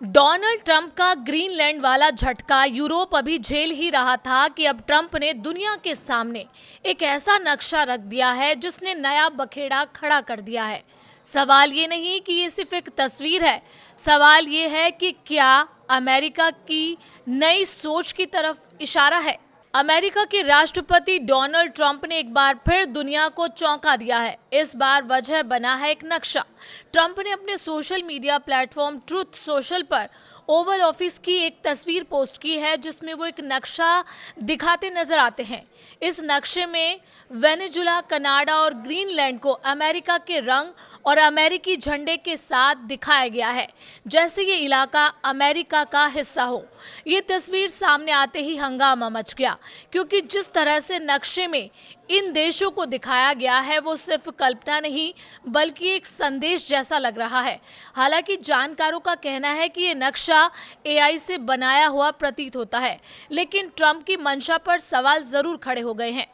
Donald Trump का Greenland वाला झटका यूरोप अभी झेल ही रहा था कि अब ट्रंप ने दुनिया के सामने एक ऐसा नक्शा रख दिया है जिसने नया बखेड़ा खड़ा कर दिया है। सवाल ये नहीं कि ये सिर्फ एक तस्वीर है, सवाल ये है कि क्या अमेरिका की नई सोच की तरफ इशारा है। अमेरिका के राष्ट्रपति डोनाल्ड ट्रंप ने एक बार फिर दुनिया को चौंका दिया है। इस बार वजह बना है एक नक्शा। ट्रंप ने अपने social media platform truth social पर ओवल ऑफिस की एक तस्वीर पोस्ट की है जिसमें वो एक नक्शा दिखाते नजर आते हैं। इस नक्शे में वेनेजुला, कनाडा और ग्रीनलैंड को अमेरिका के रंग और अमेरिकी झंडे के साथ दिखाया गया है, जैसे ये इलाका अमेरिका का हिस्सा हो। ये तस्वीर सामने आते ही हंगामा मच गया, क्योंकि जिस तरह से नक्शे में इन देशों को दिखाया गया है वो सिर्फ कल्पना नहीं बल्कि एक संदेश जैसा लग रहा है। हालांकि जानकारों का कहना है कि ये नक्शा एआई से बनाया हुआ प्रतीत होता है, लेकिन ट्रंप की मंशा पर सवाल जरूर खड़े हो गए हैं।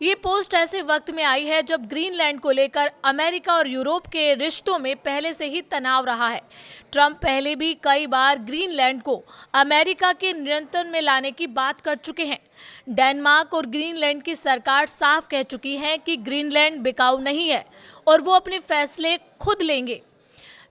ये पोस्ट ऐसे वक्त में आई है जब ग्रीनलैंड को लेकर अमेरिका और यूरोप के रिश्तों में पहले से ही तनाव रहा है। ट्रंप पहले भी कई बार ग्रीनलैंड को अमेरिका के नियंत्रण में लाने की बात कर चुके हैं। डेनमार्क और ग्रीनलैंड की सरकार साफ कह चुकी है कि ग्रीनलैंड बिकाऊ नहीं है और वो अपने फैसले खुद लेंगे।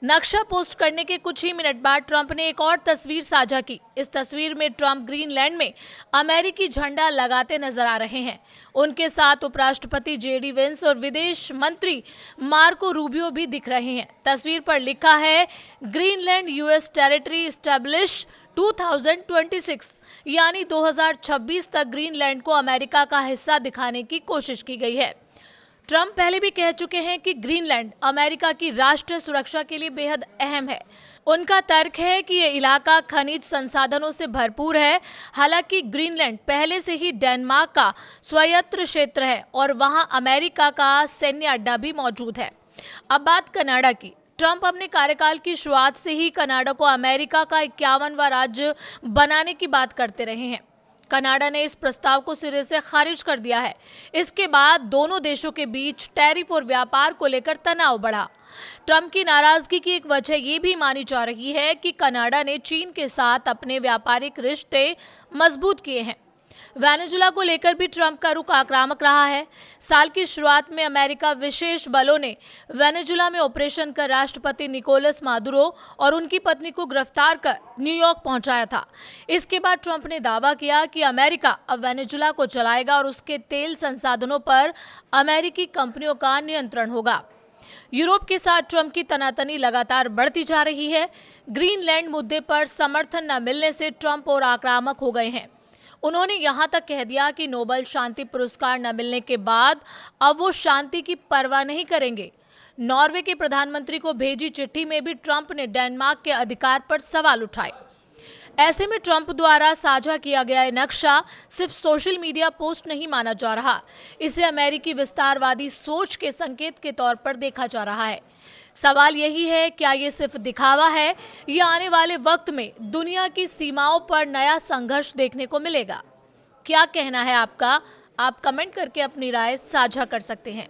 नक्शा पोस्ट करने के कुछ ही मिनट बाद ट्रंप ने एक और तस्वीर साझा की। इस तस्वीर में ट्रंप ग्रीनलैंड में अमेरिकी झंडा लगाते नजर आ रहे हैं। उनके साथ उपराष्ट्रपति जेडी वेंस और विदेश मंत्री मार्को रूबियो भी दिख रहे हैं। तस्वीर पर लिखा है ग्रीनलैंड यूएस टेरिटरी एस्टैब्लिश 2026, यानी 2026 तक ग्रीनलैंड को अमेरिका का हिस्सा दिखाने की कोशिश की गई है। ट्रंप पहले भी कह चुके हैं कि ग्रीनलैंड अमेरिका की राष्ट्रीय सुरक्षा के लिए बेहद अहम है। उनका तर्क है कि ये इलाका खनिज संसाधनों से भरपूर है। हालांकि ग्रीनलैंड पहले से ही डेनमार्क का स्वायत्त क्षेत्र है और वहां अमेरिका का सैन्य अड्डा भी मौजूद है। अब बात कनाडा की। ट्रंप अपने कार्यकाल की शुरुआत से ही कनाडा को अमेरिका का 51वां राज्य बनाने की बात करते रहे हैं। कनाडा ने इस प्रस्ताव को सिरे से खारिज कर दिया है। इसके बाद दोनों देशों के बीच टैरिफ और व्यापार को लेकर तनाव बढ़ा। ट्रंप की नाराजगी की एक वजह ये भी मानी जा रही है कि कनाडा ने चीन के साथ अपने व्यापारिक रिश्ते मजबूत किए हैं। वेनेजुला को लेकर भी ट्रंप का रुख आक्रामक रहा है। साल की शुरुआत में अमेरिका विशेष बलों ने वेनेजुला में ऑपरेशन कर राष्ट्रपति निकोलस मादुरो और उनकी पत्नी को गिरफ्तार कर न्यूयॉर्क पहुंचाया था। इसके बाद ट्रंप ने दावा किया कि अमेरिका अब वेनेजुला को चलाएगा और उसके तेल संसाधनों पर अमेरिकी कंपनियों का नियंत्रण होगा। यूरोप के साथ ट्रंप की तनातनी लगातार बढ़ती जा रही है। ग्रीनलैंड मुद्दे पर समर्थन न मिलने से ट्रंप और आक्रामक हो गए हैं। उन्होंने यहां तक कह दिया कि नोबेल शांति पुरस्कार न मिलने के बाद अब वो शांति की परवाह नहीं करेंगे। नॉर्वे के प्रधानमंत्री को भेजी चिट्ठी में भी ट्रंप ने डेनमार्क के अधिकार पर सवाल उठाए। ऐसे में ट्रंप द्वारा साझा किया गया नक्शा सिर्फ सोशल मीडिया पोस्ट नहीं माना जा रहा, इसे अमेरिकी विस्तारवादी सोच के संकेत के तौर पर देखा जा रहा है। सवाल यही है, क्या ये सिर्फ दिखावा है या आने वाले वक्त में दुनिया की सीमाओं पर नया संघर्ष देखने को मिलेगा? क्या कहना है आपका? आप कमेंट करके अपनी राय साझा कर सकते हैं।